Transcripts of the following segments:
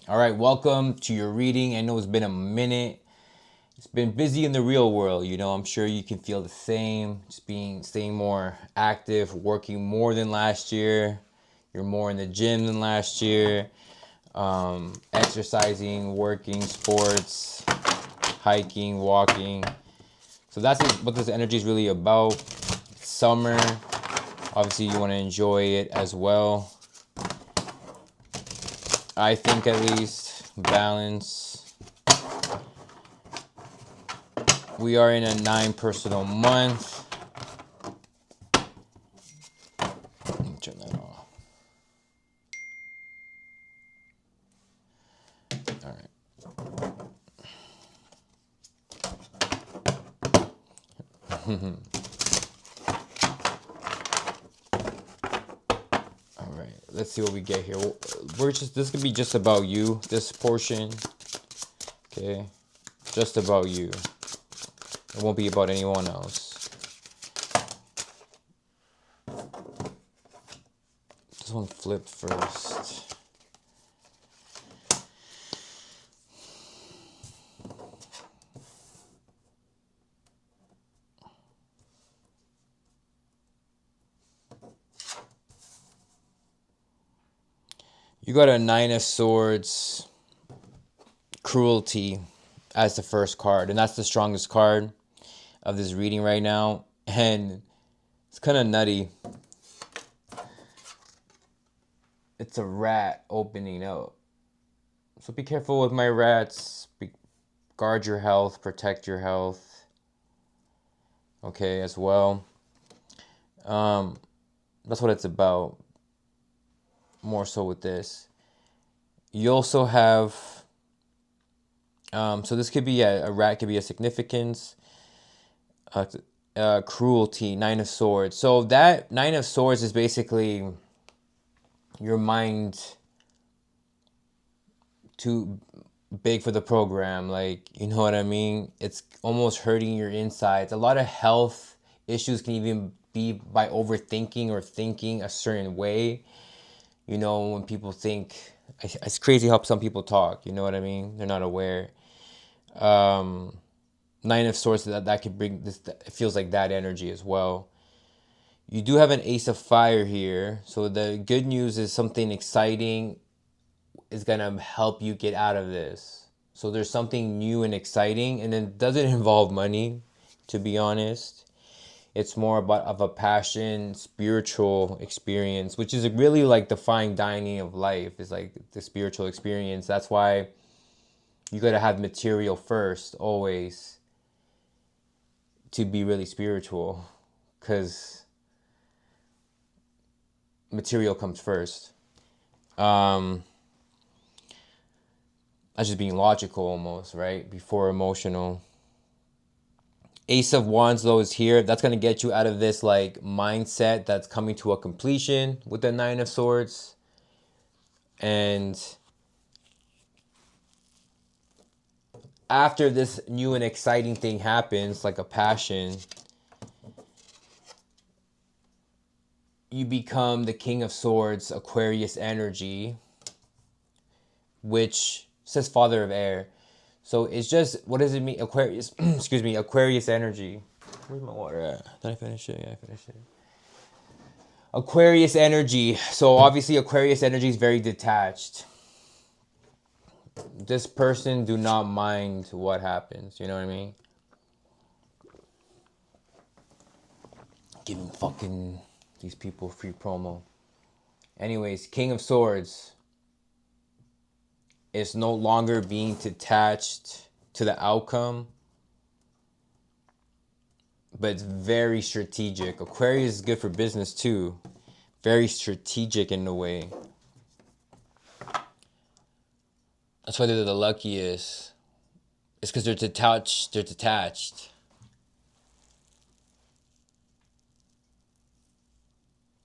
All right, welcome to your reading. I know it's been a minute. It's been busy in the real world, I'm sure you can feel the same. Just staying more active, working more than last year. You're more in the gym than last year. Exercising, working, sports, hiking, walking. So that's what this energy is really about. Summer, obviously you want to enjoy it as well. I think at least balance. We are in a 9 personal month. Let me turn that off. All right. All right. Let's see what we get here. This could be just about you. This portion. Okay. Just about you. It won't be about anyone else. This one flipped first. You got a 9 of Swords, Cruelty as the first card. And that's the strongest card of this reading right now. And it's kind of nutty. It's a rat opening up. So be careful with my rats. Guard your health. Protect your health. Okay, as well. That's what it's about. More so with this. You also have... so this could be a rat could be a significance. Cruelty, 9 of Swords. So that 9 of Swords is basically your mind too big for the program. Like, you know what I mean? It's almost hurting your insides. A lot of health issues can even be by overthinking or thinking a certain way. When people think, it's crazy how some people talk, you know what I mean? They're not aware. 9 of Swords, that could bring this, it feels like that energy as well. You do have an Ace of Fire here. So the good news is something exciting is going to help you get out of this. So there's something new and exciting, and it doesn't involve money, to be honest. It's more about of a passion, spiritual experience, which is really like the fine dining of life, is like the spiritual experience. That's why you got to have material first, always, to be really spiritual, because material comes first. That's just being logical almost, right? Before emotional. Ace of Wands, though, is here. That's going to get you out of this like mindset that's coming to a completion with the 9 of Swords. And after this new and exciting thing happens, like a passion, you become the King of Swords, Aquarius energy, which says Father of Air. So it's just, what does it mean? Aquarius, excuse me, Aquarius energy. Where's my water at? Did I finish it? Yeah, I finished it. Aquarius energy. So obviously Aquarius energy is very detached. This person do not mind what happens. You know what I mean? Giving fucking these people free promo. Anyways, King of Swords is no longer being detached to the outcome, but it's very strategic. Aquarius is good for business too. Very strategic in a way. That's why they're the luckiest. It's because they're detached. They're detached.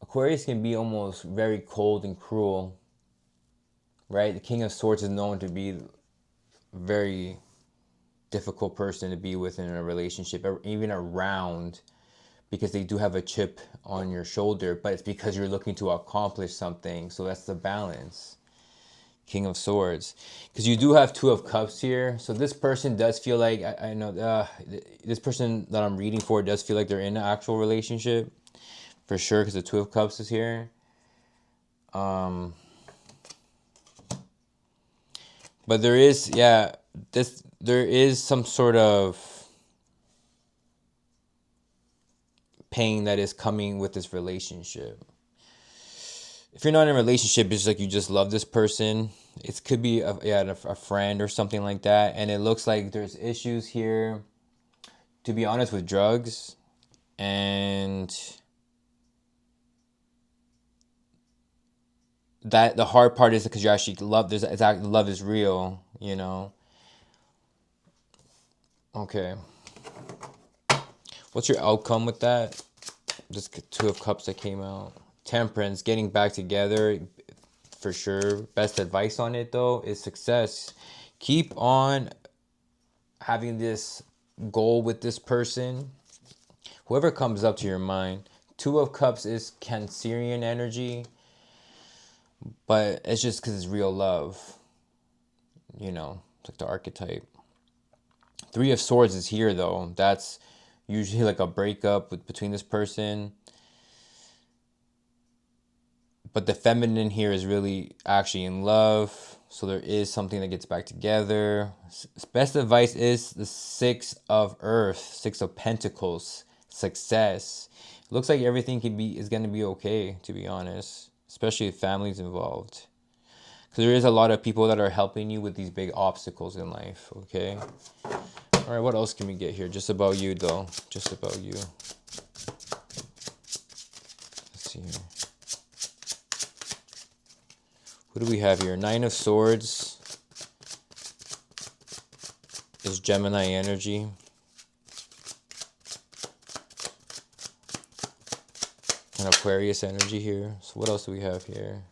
Aquarius can be almost very cold and cruel, right? The King of Swords is known to be a very difficult person to be with in a relationship, or even around, because they do have a chip on your shoulder, but it's because you're looking to accomplish something. So that's the balance. King of Swords. Because you do have Two of Cups here. So this person does feel like, I know, this person that I'm reading for does feel like they're in an actual relationship. For sure, because the Two of Cups is here. But there is, yeah, there is some sort of pain that is coming with this relationship. If you're not in a relationship, it's like you just love this person. It could be a friend or something like that. And it looks like there's issues here, to be honest, with drugs. And that the hard part is because you actually love, love is real, you know. Okay. What's your outcome with that? Just Two of Cups that came out. Temperance, getting back together, for sure. Best advice on it, though, is success. Keep on having this goal with this person. Whoever comes up to your mind. Two of Cups is Cancerian energy, but it's just because it's real love. You know, it's like the archetype. Three of Swords is here, though. That's usually like a breakup between this person. But the feminine here is really actually in love. So there is something that gets back together. Best advice is the Six of Earth, Six of Pentacles, success. It looks like everything is gonna be okay, to be honest. Especially if family's involved. Because there is a lot of people that are helping you with these big obstacles in life, okay? Alright, what else can we get here? Just about you, though. Just about you. Let's see here. What do we have here? Nine of Swords is Gemini energy. And Aquarius energy here. So what else do we have here?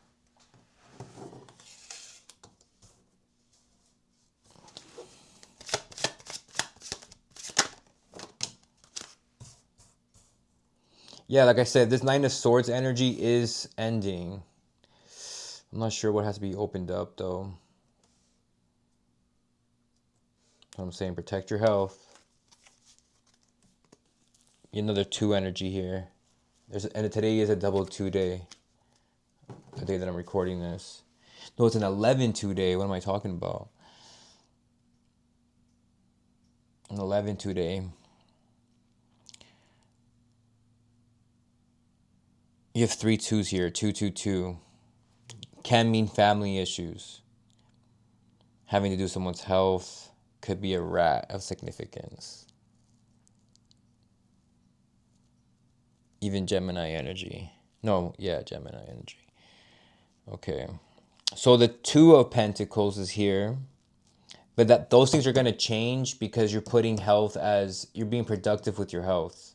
Yeah, like I said, this Nine of Swords energy is ending. I'm not sure what has to be opened up, though. What I'm saying, protect your health. Another 2 energy here. And today is a double 2 day. The day that I'm recording this. No, it's an 11-2 day. What am I talking about? An 11-2 day. You have 3 2s here. 2-2-2. Can mean family issues. Having to do with someone's health. Could be a rat of significance. Even Gemini energy. No, yeah, Gemini energy. Okay. So the Two of Pentacles is here. But those things are going to change because you're putting health as, you're being productive with your health.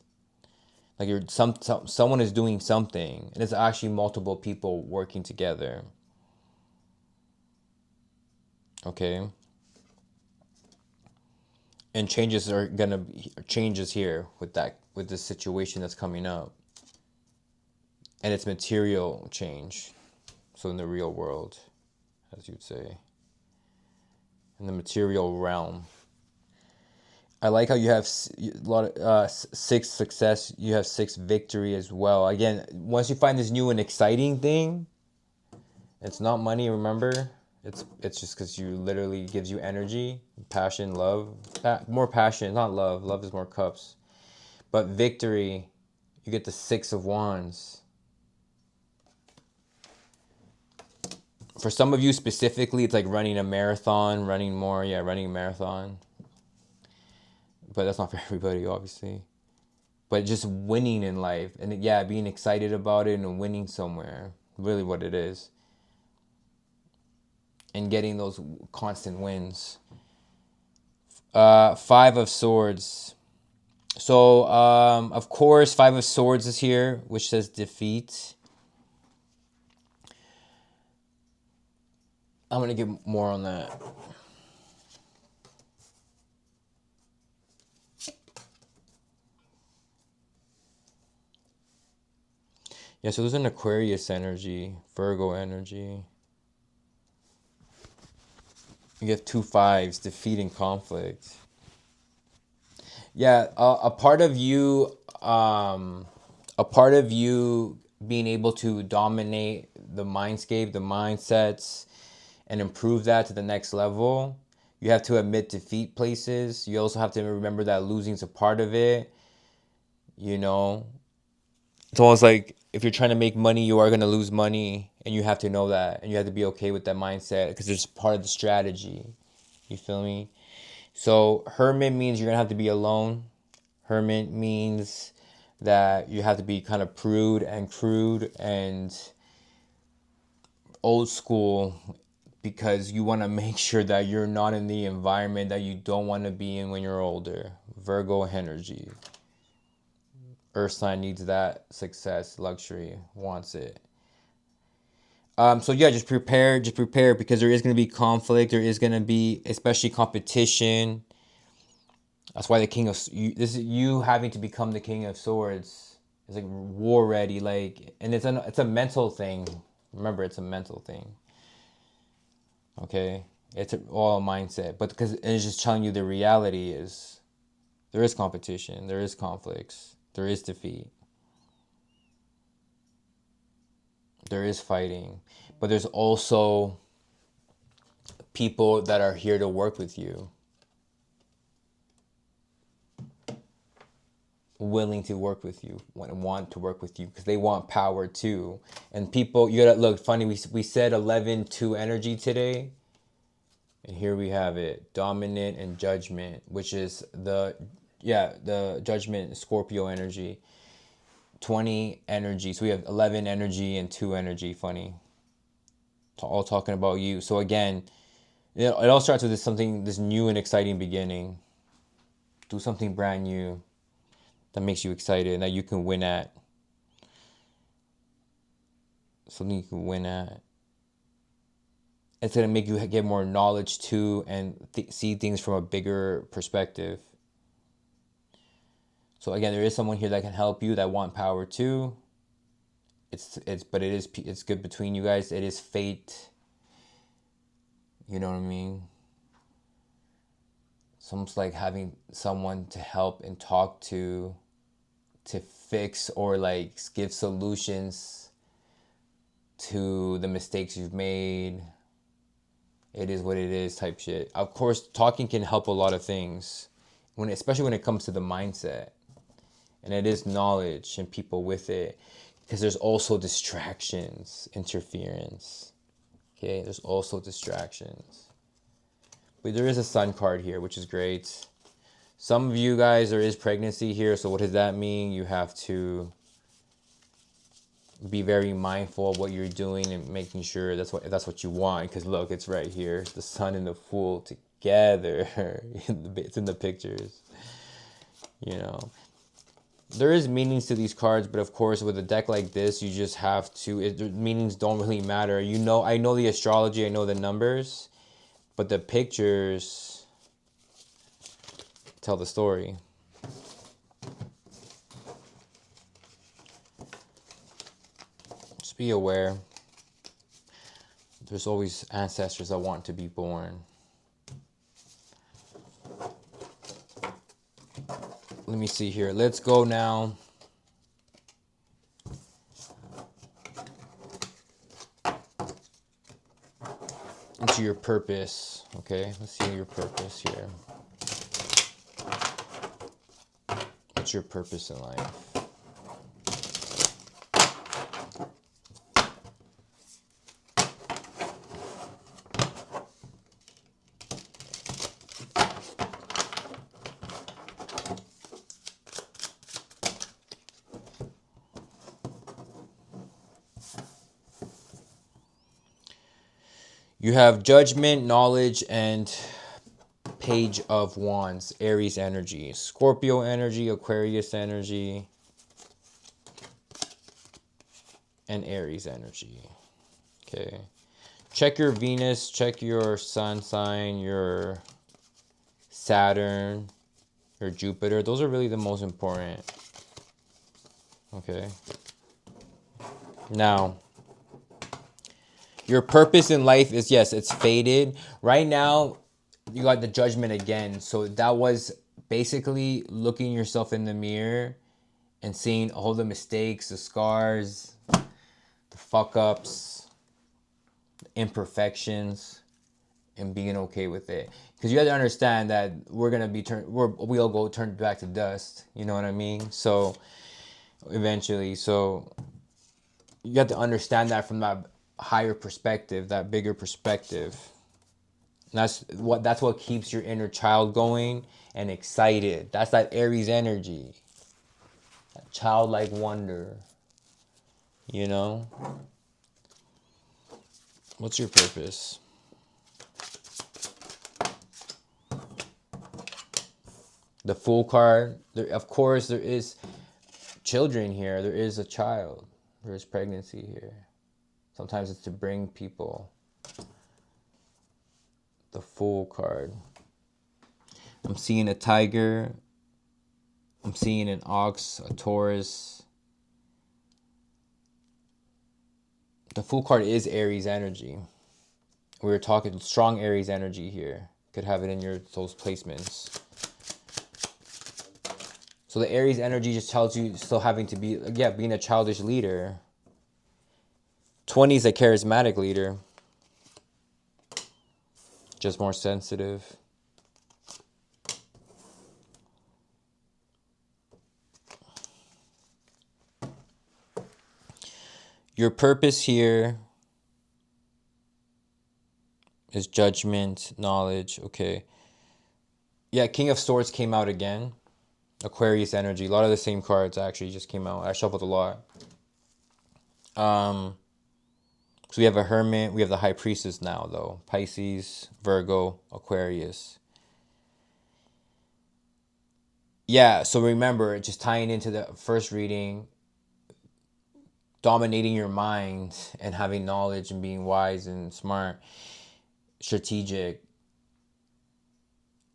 Like someone is doing something, and it's actually multiple people working together. Okay. And changes are gonna be changes here with this situation that's coming up. And it's material change. So in the real world, as you'd say. In the material realm. I like how you have a lot of 6 success. You have 6 victory as well. Again, once you find this new and exciting thing, it's not money. Remember, it's just because you literally gives you energy, passion, love. More passion, not love. Love is more cups. But victory, you get the 6 of Wands. For some of you specifically, it's like running a marathon, running a marathon. But that's not for everybody, obviously. But just winning in life. And yeah, being excited about it and winning somewhere. Really what it is. And getting those constant wins. 5 of Swords. So, of course, 5 of Swords is here, which says defeat. I'm going to get more on that. Yeah, so there's an Aquarius energy, Virgo energy. You have 2 5s, defeat and conflict. Yeah, a part of you being able to dominate the mindscape, the mindsets, and improve that to the next level. You have to admit defeat places. You also have to remember that losing is a part of it. You know, it's almost like if you're trying to make money, you are going to lose money, and you have to know that, and you have to be okay with that mindset because it's part of the strategy. You feel me? So hermit means you're going to have to be alone. Hermit means that you have to be kind of prude and crude and old school because you want to make sure that you're not in the environment that you don't want to be in when you're older. Virgo energy. Earth sign needs that success, luxury, wants it. So yeah, just prepare because there is going to be conflict. There is going to be especially competition. That's why the king of this is you having to become the king of swords. It's like war ready, like, and it's a mental thing. Remember, it's a mental thing. Okay, it's all a mindset, but because it's just telling you the reality is there is competition, there is conflicts, there is defeat, there is fighting, but there's also people that are here to work with you, willing to work with you, want to work with you because they want power too. And people, you gotta look funny. We said 11-2 energy today, and here we have it: dominant and judgment, which is the judgment Scorpio energy. 20 energy. So we have 11 energy and 2 energy. Funny. All talking about you. So again, it all starts with this new and exciting beginning. Do something brand new that makes you excited and that you can win at. Something you can win at. It's going to make you get more knowledge too and see things from a bigger perspective. So again, there is someone here that can help you that want power too. It's good between you guys. It is fate. You know what I mean? It's almost like having someone to help and talk to fix or like give solutions to the mistakes you've made. It is what it is type shit. Of course, talking can help a lot of things, especially when it comes to the mindset. And it is knowledge and people with it. Because there's also distractions, interference. Okay, there's also distractions. But there is a sun card here, which is great. Some of you guys, there is pregnancy here. So what does that mean? You have to be very mindful of what you're doing and making sure that's what you want. Because look, it's right here. The sun and the fool together. It's in the pictures. You know. There is meanings to these cards, but of course, with a deck like this, you just have to. The meanings don't really matter. I know the astrology, I know the numbers, but the pictures tell the story. Just be aware. There's always ancestors that want to be born. Let me see here. Let's go now. Into your purpose. Okay, let's see your purpose here. What's your purpose in life? You have judgment, knowledge, and Page of Wands, Aries energy, Scorpio energy, Aquarius energy, and Aries energy. Okay. Check your Venus, check your Sun sign, your Saturn, your Jupiter. Those are really the most important. Okay. Now, Your purpose in life is, yes, it's faded. Right now, you got the judgment again. So that was basically looking yourself in the mirror and seeing all the mistakes, the scars, the fuck ups, the imperfections, and being okay with it. Because you have to understand that we're gonna be we'll go turned back to dust. You know what I mean? So eventually, so you have to understand that from that higher perspective, that bigger perspective. And that's what keeps your inner child going and excited. That's that Aries energy, that childlike wonder. You know, what's your purpose? The Fool card. There, of course, there is children here. There is a child. There is pregnancy here. Sometimes it's to bring people. The Fool card. I'm seeing a tiger. I'm seeing an ox, a Taurus. The Fool card is Aries energy. We were talking strong Aries energy here. Could have it in those placements. So the Aries energy just tells you still having to be, being a childish leader. 20 is a charismatic leader. Just more sensitive. Your purpose here is judgment, knowledge. Okay. Yeah, King of Swords came out again. Aquarius energy. A lot of the same cards actually just came out. I shuffled a lot. So we have a Hermit. We have the High Priestess now, though. Pisces, Virgo, Aquarius. Yeah, so remember, just tying into the first reading, dominating your mind and having knowledge and being wise and smart, strategic,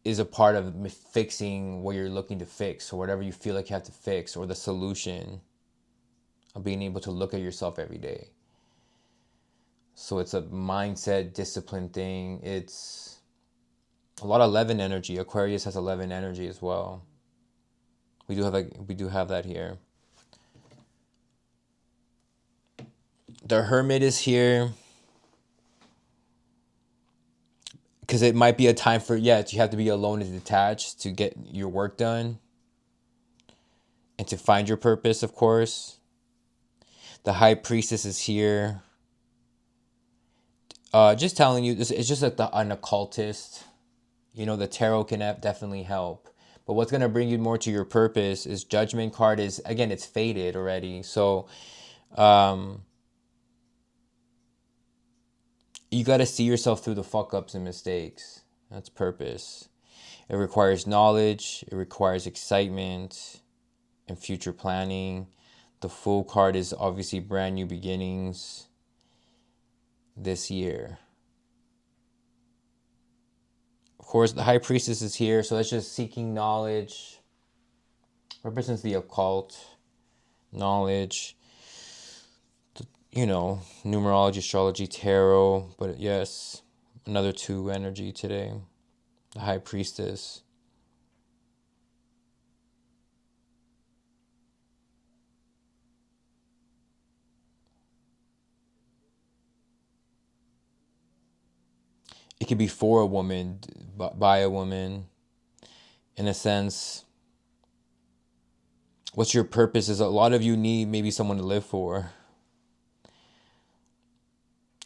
is a part of fixing what you're looking to fix, or whatever you feel like you have to fix, or the solution of being able to look at yourself every day. So it's a mindset, discipline thing. It's a lot of 11 energy. Aquarius has 11 energy as well. We do have that here. The Hermit is here because it might be a time for, you have to be alone and detached to get your work done and to find your purpose, of course. The High Priestess is here. Just telling you, this it's just like an occultist. The tarot can definitely help. But what's going to bring you more to your purpose is Judgment card is, again, it's faded already. So you got to see yourself through the fuck ups and mistakes. That's purpose. It requires knowledge. It requires excitement and future planning. The Fool card is obviously brand new beginnings this year. Of course, the High Priestess is here, so that's just seeking knowledge. Represents the occult, knowledge, numerology, astrology, tarot. But yes, another 2 energy today. The High Priestess. It could be for a woman, by a woman. In a sense, what's your purpose is a lot of you need maybe someone to live for.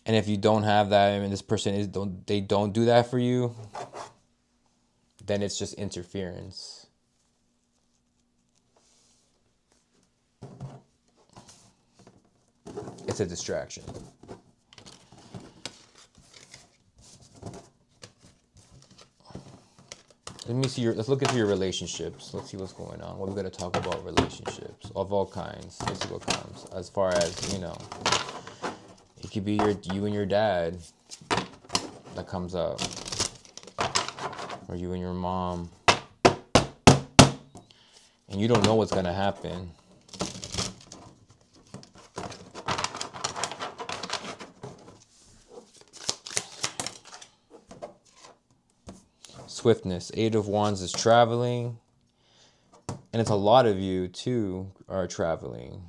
And if you don't have that, this person don't do that for you, then it's just interference. It's a distraction. Let's look into your relationships. Let's see what's going on. We're going to talk about relationships of all kinds. Let's see what comes. As far as, it could be you and your dad that comes up. Or you and your mom. And you don't know what's going to happen. Swiftness. Eight of Wands is traveling. And it's a lot of you, too, are traveling.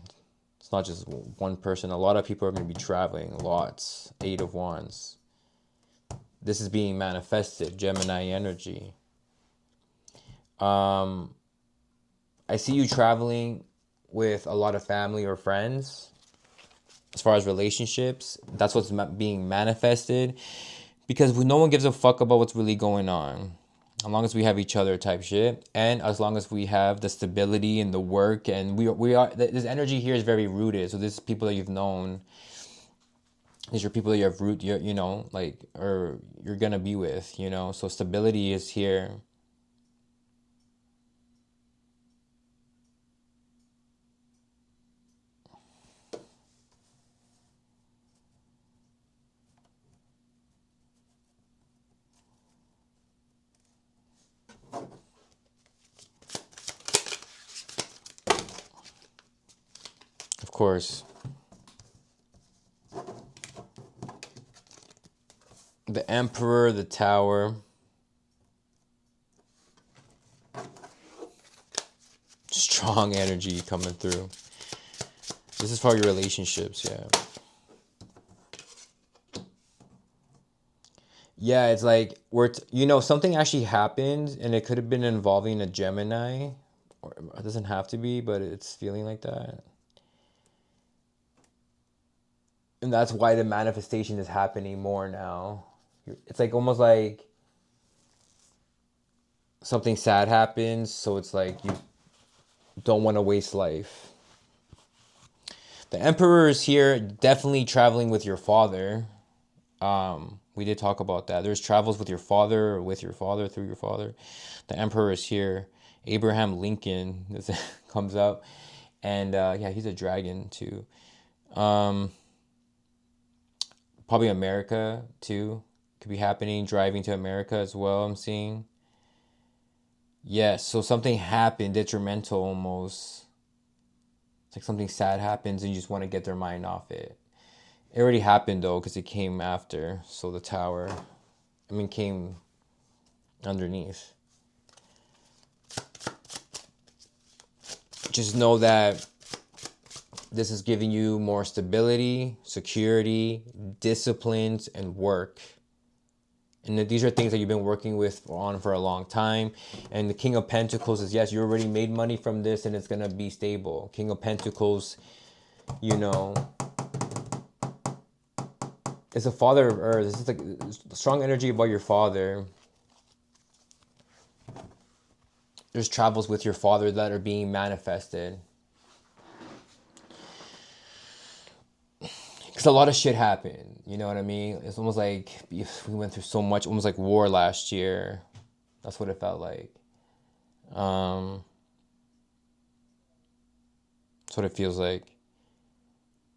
It's not just one person. A lot of people are going to be traveling. Lots. Eight of Wands. This is being manifested. Gemini energy. I see you traveling with a lot of family or friends. As far as relationships, that's what's being manifested. Because no one gives a fuck about what's really going on. As long as we have each other type shit. And as long as we have the stability and the work. And we are, this energy here is very rooted. So this is people that you've known. These are people that you have root, you know, like, or you're going to be with, you know. So stability is here. Of course. The Emperor, the Tower. Strong energy coming through. This is for your relationships, yeah. Yeah, it's like you know, something actually happened, and it could have been involving a Gemini, or it doesn't have to be, but it's feeling like that. And that's why the manifestation is happening more now. It's like almost like something sad happens, so it's like you don't want to waste life. The Emperor is here, definitely traveling with your father. We did talk about that. There's travels with your father, or with your father, through your father. The Emperor is here. Abraham Lincoln comes up. And yeah, he's a dragon too. Probably America too. Could be happening. Driving to America as well, I'm seeing. Yes, so something happened, detrimental almost. It's like something sad happens and you just want to get their mind off it. It already happened though, because it came after. So the Tower, came underneath. Just know that this is giving you more stability, security, disciplines, and work. And these are things that you've been working on for a long time. And the King of Pentacles is, yes, you already made money from this and it's going to be stable. King of Pentacles, you know, is a father of earth. This is like strong energy about your father. There's travels with your father that are being manifested. Because a lot of shit happened. You know what I mean? It's almost like we went through so much, almost like war last year. That's what it felt like. That's what it feels like.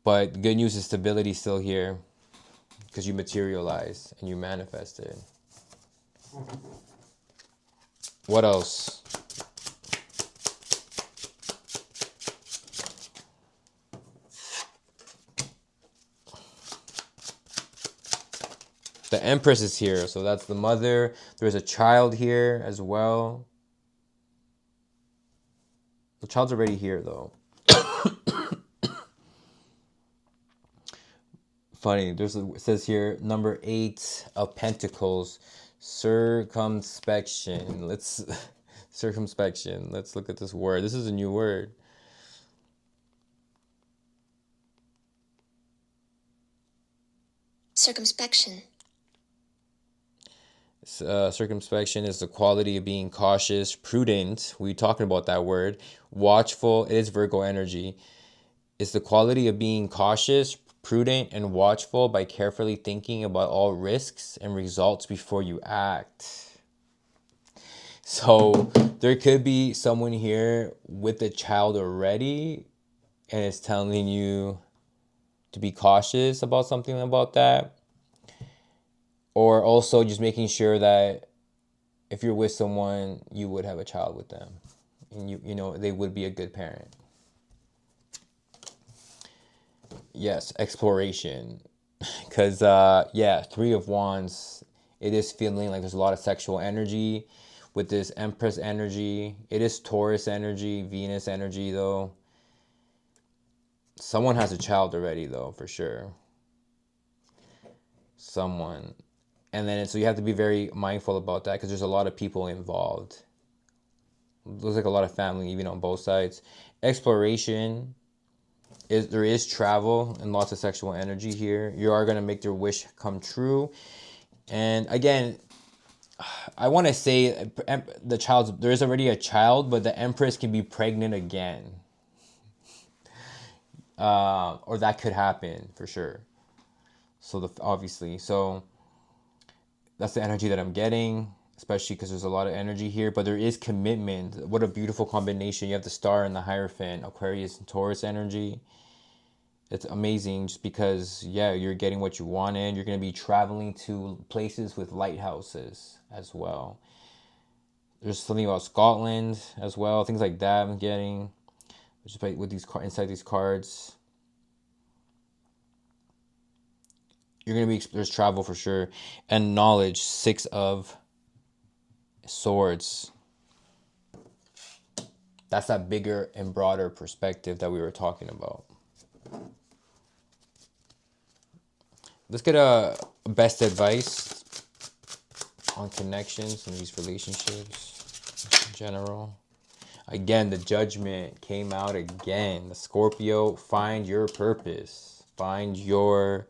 But the good news is stability still here. Because you materialized and you manifested. What else? The Empress is here, so that's the mother. There's a child here as well. The child's already here, though. Funny, it says here, number 8 of Pentacles, circumspection. Circumspection. Let's look at this word. This is a new word. Circumspection. Circumspection is the quality of being cautious, prudent. We talking about that word. Watchful. It is Virgo energy. It's the quality of being cautious, prudent, and watchful by carefully thinking about all risks and results before you act. So there could be someone here with a child already, and it's telling you to be cautious about something about that. Or also just making sure that if you're with someone, you would have a child with them. And you know, they would be a good parent. Yes, exploration. Because, yeah, 3 of Wands It is feeling like there's a lot of sexual energy with this Empress energy. It is Taurus energy, Venus energy though. Someone has a child already though, for sure. Someone. And then so you have to be very mindful about that because there's a lot of people involved. Looks like a lot of family even on both sides. Exploration. There is travel and lots of sexual energy here. You are going to make your wish come true. And again, I want to say there is already a child, but the Empress can be pregnant again. Or that could happen for sure. So obviously, so that's the energy that I'm getting, especially because there's a lot of energy here, but there is commitment. What a beautiful combination. You have the Star and the Hierophant, Aquarius and Taurus energy. It's amazing just because, yeah, you're getting what you wanted. You're going to be traveling to places with lighthouses as well. There's something about Scotland as well, things like that I'm getting just with these inside these cards. You're going to be, there's travel for sure. And knowledge, 6 of Swords. That's that bigger and broader perspective that we were talking about. Let's get a best advice on connections and these relationships in general. Again, the Judgment came out again. The Scorpio, find your purpose. Find your...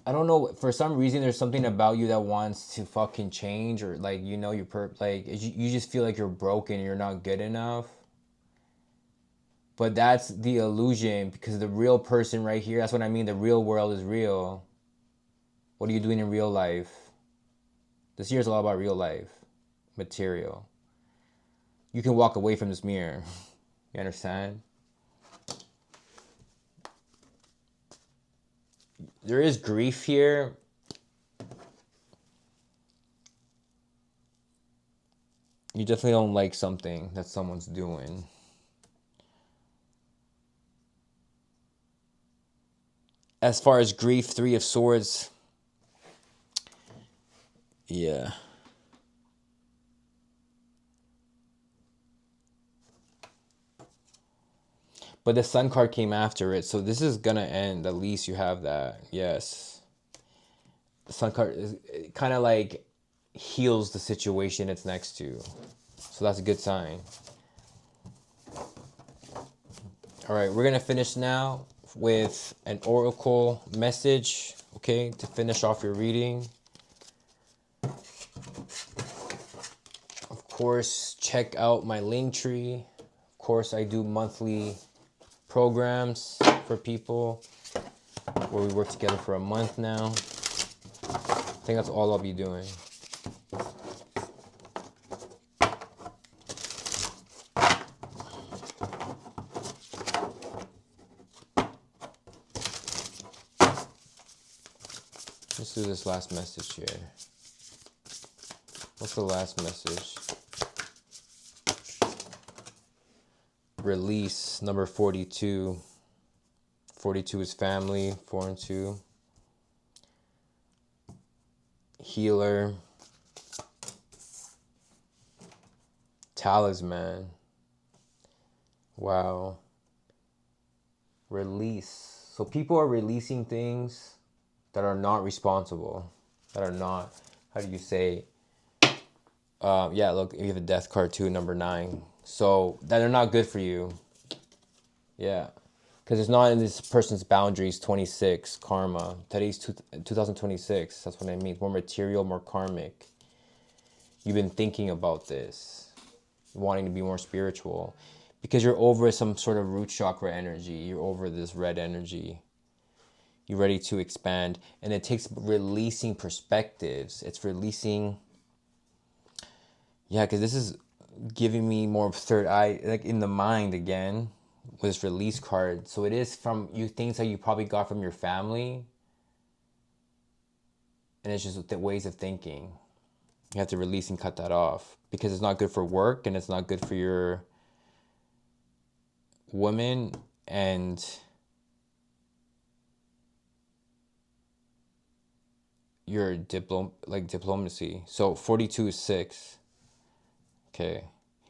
I don't know, for some reason there's something about you that wants to fucking change, or like, you know, you just feel like you're broken and you're not good enough. But that's the illusion, because the real person right here, that's what I mean, the real world is real. What are you doing in real life? This year is all about real life, material. You can walk away from this mirror. You understand? There is grief here. You definitely don't like something that someone's doing. As far as grief, 3 of Swords. Yeah. But the Sun card came after it, so this is gonna end. At least you have that. Yes. The Sun card is kind of like heals the situation it's next to. So that's a good sign. All right, we're gonna finish now with an oracle message, okay, to finish off your reading. Of course, check out my Linktree. Of course, I do monthly programs for people where we work together for a month now. I think that's all I'll be doing. Let's do this last message here. What's the last message? Release, number 42. 42 is family, 4 and 2. Healer. Talisman. Wow. Release. So people are releasing things that are not responsible. That are not, how do you say? Yeah, look, you have a death card too, number 9. So that are not good for you. Yeah. Because it's not in this person's boundaries. 26, karma. Today's 2026. That's what I mean. More material, more karmic. You've been thinking about this, wanting to be more spiritual, because you're over some sort of root chakra energy. You're over this red energy. You're ready to expand. And it takes releasing perspectives. It's releasing... Yeah, because this is giving me more third eye, like in the mind again, with this release card. So it is from you, things that you probably got from your family. And it's just the ways of thinking. You have to release and cut that off, because it's not good for work and it's not good for your woman. And your diplomacy. So 42 is 6. Okay.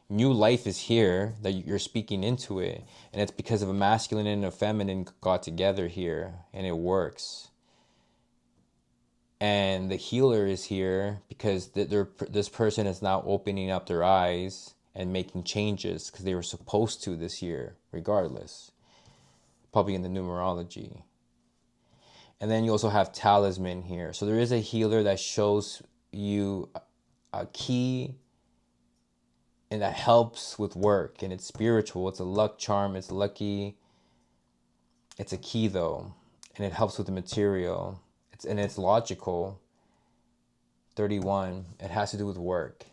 New life is here that you're speaking into it, and it's because of a masculine and a feminine got together here, and it works. And the healer is here because this person is now opening up their eyes and making changes because they were supposed to this year, regardless. Probably in the numerology. And then you also have talisman here. So there is a healer that shows you a key and that helps with work, and it's spiritual. It's a luck charm. It's lucky. It's a key though, and it helps with the material. It's logical. 31. It has to do with work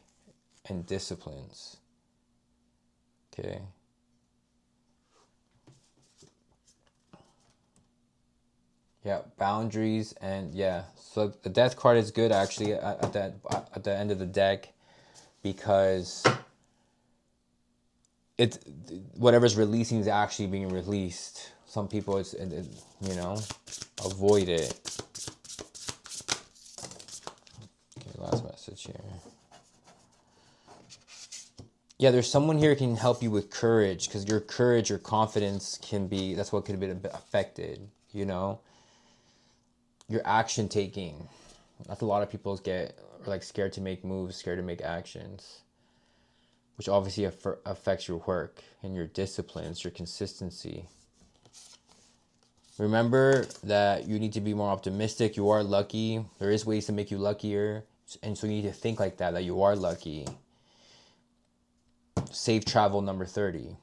and disciplines. Okay. Yeah, boundaries, and yeah. So the death card is good actually at the end of the deck, because it's whatever's releasing is actually being released. Some people you know, avoid it. Okay, last message here. Yeah, there's someone here who can help you with courage, because your courage, your confidence that's what could have been affected, you know? Your action taking. That's a lot of people are like scared to make moves, scared to make actions, which obviously affects your work and your disciplines, your consistency. Remember that you need to be more optimistic. You are lucky. There is ways to make you luckier. And so you need to think like that you are lucky. Safe travel, number 30.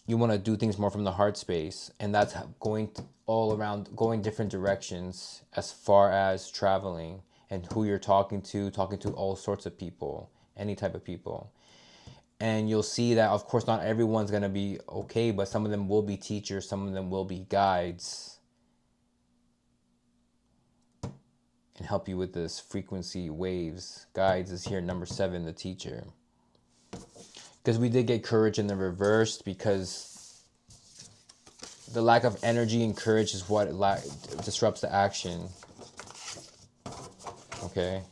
You want to do things more from the heart space. And that's going all around, going different directions as far as traveling and who you're talking to all sorts of people, any type of people. And you'll see that, of course, not everyone's going to be okay, but some of them will be teachers, some of them will be guides, and help you with this frequency waves. Guides is here, number 7, the teacher. Because we did get courage in the reverse, because the lack of energy and courage is what disrupts the action. Okay.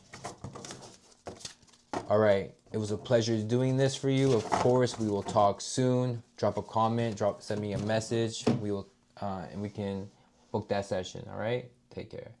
All right. It was a pleasure doing this for you. Of course, we will talk soon. Drop a comment, send me a message. We will, and we can book that session. All right. Take care.